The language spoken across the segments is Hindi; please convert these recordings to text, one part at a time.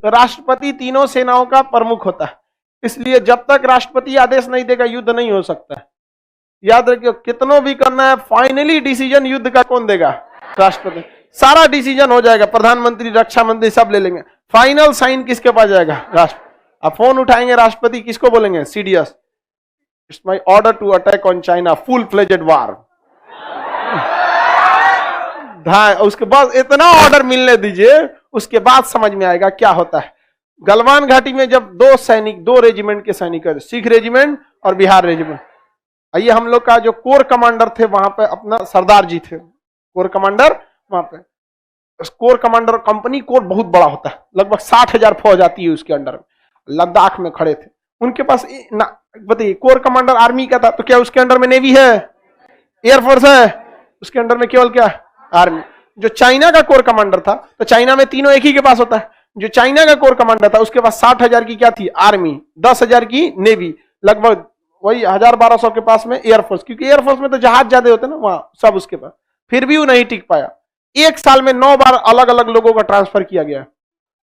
तो राष्ट्रपति तीनों सेनाओं का प्रमुख होता है, इसलिए जब तक राष्ट्रपति आदेश नहीं देगा युद्ध नहीं हो सकता है। याद रखियो, कितनों भी करना है, फाइनली डिसीजन युद्ध का कौन देगा? राष्ट्रपति। सारा डिसीजन हो जाएगा, प्रधानमंत्री, रक्षा मंत्री सब ले लेंगे, फाइनल साइन किसके पास जाएगा? राष्ट्रपति। अब फोन उठाएंगे राष्ट्रपति, किसको बोलेंगे? CDS, it's my order to attack on China, full fledged war. उसके बाद इतना ऑर्डर मिलने दीजिए, उसके बाद समझ में आएगा क्या होता है। गलवान घाटी में जब दो रेजिमेंट के सैनिक, सिख रेजिमेंट और बिहार रेजिमेंट, ये हम लोग का जो कोर कमांडर थे वहां पे अपना सरदार जी थे, कोर कमांडर। वहां पे कोर कमांडर कंपनी कोर बहुत बड़ा होता है, लगभग 60,000 फौज आती है उसके अंडर में। लद्दाख में खड़े थे, उनके पास बताइए, कोर कमांडर आर्मी का था, तो क्या उसके अंडर में नेवी है, एयरफोर्स है? उसके अंडर में केवल क्या? आर्मी। जो चाइना का कोर कमांडर था, तो चाइना में तीनों एक ही के पास होता है। जो चाइना का कोर कमांडर था उसके पास 60,000 की क्या थी? आर्मी, 10,000 की नेवी, लगभग वही 1,000-1,200 के पास में एयरफोर्स, क्योंकि एयरफोर्स में तो जहाज ज्यादा होते हैं ना वहां, सब उसके पास। फिर भी वो नहीं टिक पाया। एक साल में 9 बार अलग अलग लोगों का ट्रांसफर किया गया।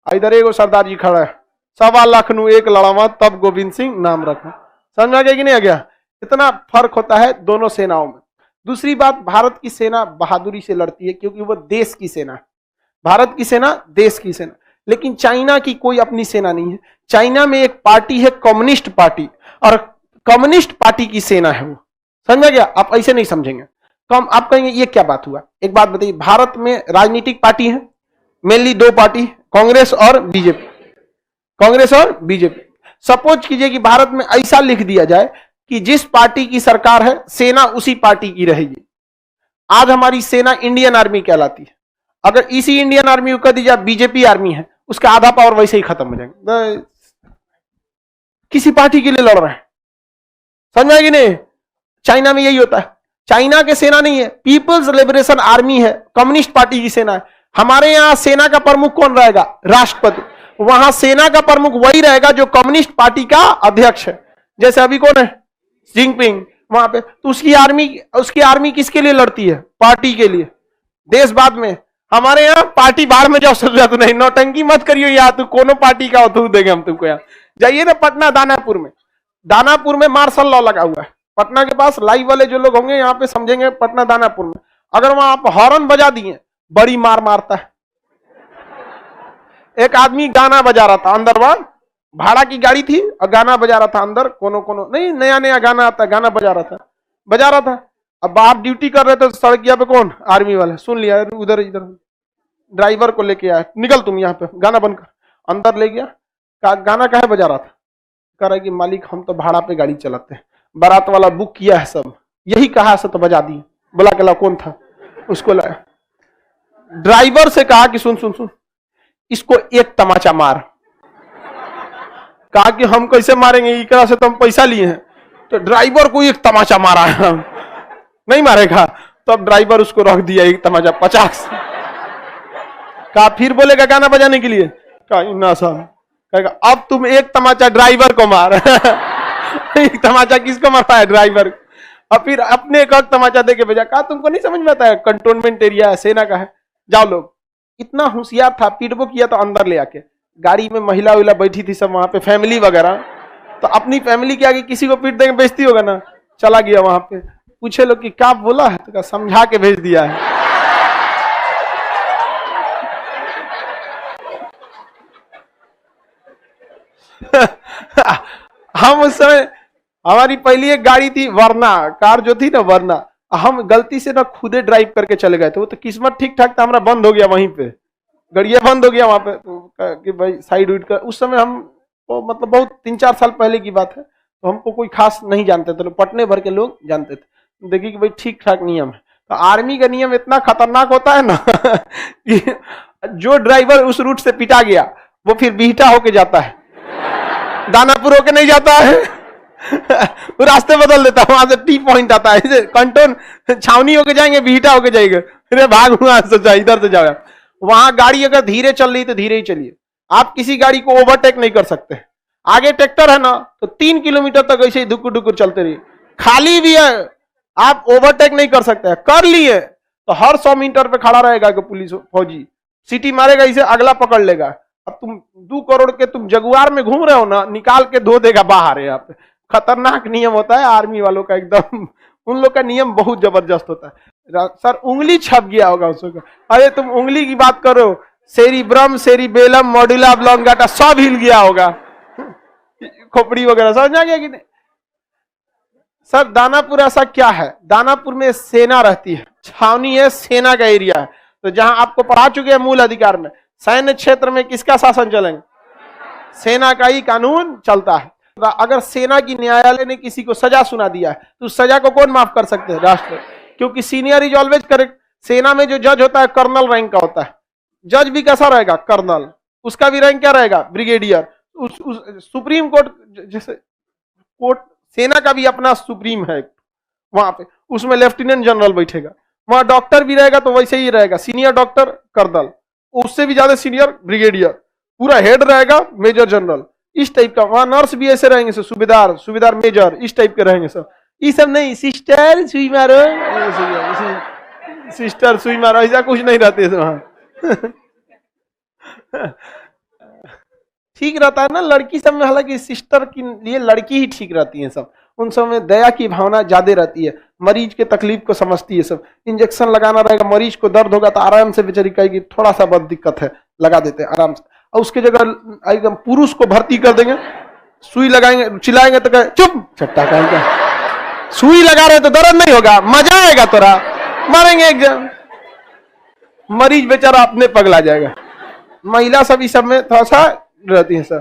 इधर एक सरदार जी खड़ा है, 1.25 लाख एक लड़ावा तब गोविंद सिंह नाम रखा। समझ आ गया कि नहीं आ गया? इतना फर्क होता है दोनों सेनाओं में। दूसरी बात, भारत की सेना बहादुरी से लड़ती है क्योंकि वो देश की सेना है। भारत की सेना देश की सेना, लेकिन चाइना की कोई अपनी सेना नहीं है। चाइना में एक पार्टी है कम्युनिस्ट पार्टी, और कम्युनिस्ट पार्टी की सेना है वो। समझ गया? आप ऐसे नहीं समझेंगे। कम आप कहेंगे ये क्या बात हुआ? एक बात बताइए, भारत में राजनीतिक पार्टी है मेनली 2 पार्टी, कांग्रेस और बीजेपी। कांग्रेस और बीजेपी। सपोज कीजिए कि भारत में ऐसा लिख दिया जाए कि जिस पार्टी की सरकार है सेना उसी पार्टी की रहेगी। आज हमारी सेना इंडियन आर्मी कहलाती है, अगर इसी इंडियन आर्मी को कह दीजिए बीजेपी आर्मी है, उसका आधा पावर वैसे ही खत्म हो जाएगा। किसी पार्टी के लिए लड़ रहे हैं, समझ में कि नहीं? चाइना में यही होता है। चाइना के सेना नहीं है, पीपल्स लिबरेशन आर्मी है, कम्युनिस्ट पार्टी की सेना है। हमारे यहां सेना का प्रमुख कौन रहेगा? राष्ट्रपति। वहां सेना का प्रमुख वही रहेगा जो कम्युनिस्ट पार्टी का अध्यक्ष है। जैसे अभी कौन है? जिनपिंग वहां पे, तो उसकी आर्मी किसके लिए लड़ती है? पार्टी के लिए। देश बाद में। हमारे यहाँ पार्टी बाहर में जाओ, जरूरत नहीं, नौटंकी मत करियो, यहाँ तू कोनो पार्टी का हो तो देंगे हम तुमको। यहाँ जाइए ना पटना दानापुर में, दानापुर में मार्शल लॉ लगा हुआ है। पटना के पास लाइव वाले जो लोग होंगे यहाँ पे समझेंगे, पटना दानापुर में अगर वहां आप हॉर्न बजा दिए, बड़ी मार मारता है। एक आदमी गाना बजा रहा था अंदर, वहां भाड़ा की गाड़ी थी और गाना बजा रहा था अंदर, कोनो नहीं, नया नया गाना आता है, गाना बजा रहा था। अब बाहर ड्यूटी कर रहे थे सड़किया पे, कौन? आर्मी वाले। सुन लिया, उधर इधर ड्राइवर को लेके आया, निकल तुम यहाँ पे, गाना बंद कर। अंदर ले गया, गाना काहे बजा रहा था? कह रहा है कि मालिक हम तो भाड़ा पे गाड़ी चलाते हैं, बारात वाला बुक किया है सब, यही कहा से तो बजा दी। बोला के ला कौन था? उसको लाया। ड्राइवर से कहा कि सुन सुन सुन, इसको एक तमाचा मार। कहा कि हम कैसे मारेंगे, इकरा से तो हम पैसा लिए हैं। तो ड्राइवर को एक तमाचा मारा है, नहीं मारेगा तो अब ड्राइवर उसको रख दिया एक तमाचा 50। कहा फिर बोलेगा गाना बजाने के लिए? कहा ना साहब, कहेगा अब तुम एक तमाचा ड्राइवर को मार। एक तमाचा किसको मारता है? ड्राइवर। अब फिर अपने एक तमाचा देके भेजा। कहा तुमको नहीं समझ में आता है, कंटोनमेंट एरिया है, सेना का है, जाओ लोग। इतना होशियार था, पीटबो किया तो अंदर ले आके। गाड़ी में महिला उहिला बैठी थी सब वहां पे, फैमिली वगैरह, तो अपनी फैमिली के आगे किसी को पीट देंगे, बेइज्जती होगा ना। चला गया वहां पे, पूछे लोग कि क्या बोला है, तो समझा के भेज दिया है। हम उस समय, हमारी पहली एक गाड़ी थी वर्ना, कार जो थी ना वर्ना, हम गलती से ना खुदे ड्राइव करके चले गए थे। वो तो किस्मत ठीक ठाक था, हमारा बंद हो गया वहीं पे, गड़िया बंद हो गया वहां पे, तो कि भाई साइड उइड कर। उस समय हम तो मतलब बहुत 3-4 साल पहले की बात है, तो हमको कोई खास नहीं जानते थे, पटने भर के लोग जानते थे। देखिए कि भाई ठीक ठाक नियम है। तो आर्मी का नियम इतना खतरनाक होता है ना कि जो ड्राइवर उस रूट से पिटा गया वो फिर बिहटा होके जाता है, दानापुर होके नहीं जाता है। वो रास्ते बदल देता है, वहां से टी पॉइंट आता है, कंटोन छावनी होके जाएंगे, बिहटा होके जाएंगे, फिर भाग वहां से इधर से जाओ। वहां गाड़ी अगर धीरे चल रही तो धीरे ही चलिए, आप किसी गाड़ी को ओवरटेक नहीं कर सकते। आगे ट्रैक्टर है ना तो 3 किलोमीटर तक ऐसे ही धुकुर धुकुर चलते रहिए, खाली भी है, आप ओवरटेक नहीं कर सकते। कर लिए तो हर 100 मीटर पे खड़ा रहेगा कि पुलिस फौजी सीटी मारेगा, इसे अगला पकड़ लेगा। अब तुम 2 करोड़ के तुम जगुआर में घूम रहे हो ना, निकाल के धो देगा बाहर है। यहाँ पे खतरनाक नियम होता है आर्मी वालों का एकदम। उन लोग का नियम बहुत जबरदस्त होता है। सर उंगली छप गया होगा उसका। अरे तुम उंगली की बात करो, सेरिब्रम, सेरिबेलम, मॉड्यूला ऑब्लोंगाटा सब हिल गया होगा, खोपड़ी वगैरह समझ आ गया कि नहीं। सर दानापुर ऐसा क्या है, दानापुर में सेना रहती है, छावनी है, सेना का एरिया है। तो जहां आपको पढ़ा चुके हैं मूल अधिकार में, सैन्य क्षेत्र में किसका शासन चलेंगे, सेना का ही कानून चलता है। अगर सेना की न्यायालय ने किसी को सजा सुना दिया है तो उस सजा को कौन माफ कर सकते हैं, राष्ट्र, क्योंकि सीनियर इज ऑलवेज करेक्ट। सेना में जो जज होता है कर्नल रैंक का होता है, जज भी कैसा रहेगा, कर्नल, उसका भी रैंक क्या रहेगा, ब्रिगेडियर। सुप्रीम कोर्ट जैसे कोर्ट, सेना का भी अपना सुप्रीम है वहां पे, उसमें लेफ्टिनेंट जनरल बैठेगा, वहां डॉक्टर भी रहेगा तो वैसे ही रहेगा, सीनियर डॉक्टर कर्नल, उससे भी ज्यादा सीनियर ब्रिगेडियर, पूरा हेड रहेगा मेजर जनरल, इस टाइप का। वहां नर्स भी ऐसे रहेंगे सर, सूबेदार, सूबेदार मेजर, इस टाइप के रहेंगे सर। ये सब नहीं, सिस्टर सुई मारो, सिस्टर सुई मारो, ऐसा कुछ नहीं रहते वहां। ठीक रहता है ना लड़की सब में, हालांकि सिस्टर के लिए लड़की ही ठीक रहती है सब, उन सब में दया की भावना ज्यादा रहती है, मरीज के तकलीफ को समझती है सब। इंजेक्शन लगाना रहेगा, मरीज को दर्द होगा तो आराम से बेचारी कहेगी थोड़ा सा बहुत दिक्कत है, लगा देते हैं आराम से। और उसके जगह एकदम पुरुष को भर्ती कर देंगे, सुई लगाएंगे, चिल्लाएंगे तो कहे चुप छट्टा कहेंगे, सुई लगा रहे तो दर्द नहीं होगा, मजा आएगा तोरा, मारेंगे एकदम, मरीज बेचारा अपने पगला जाएगा। महिला सब इस सब में थोड़ा सा रहती है सर।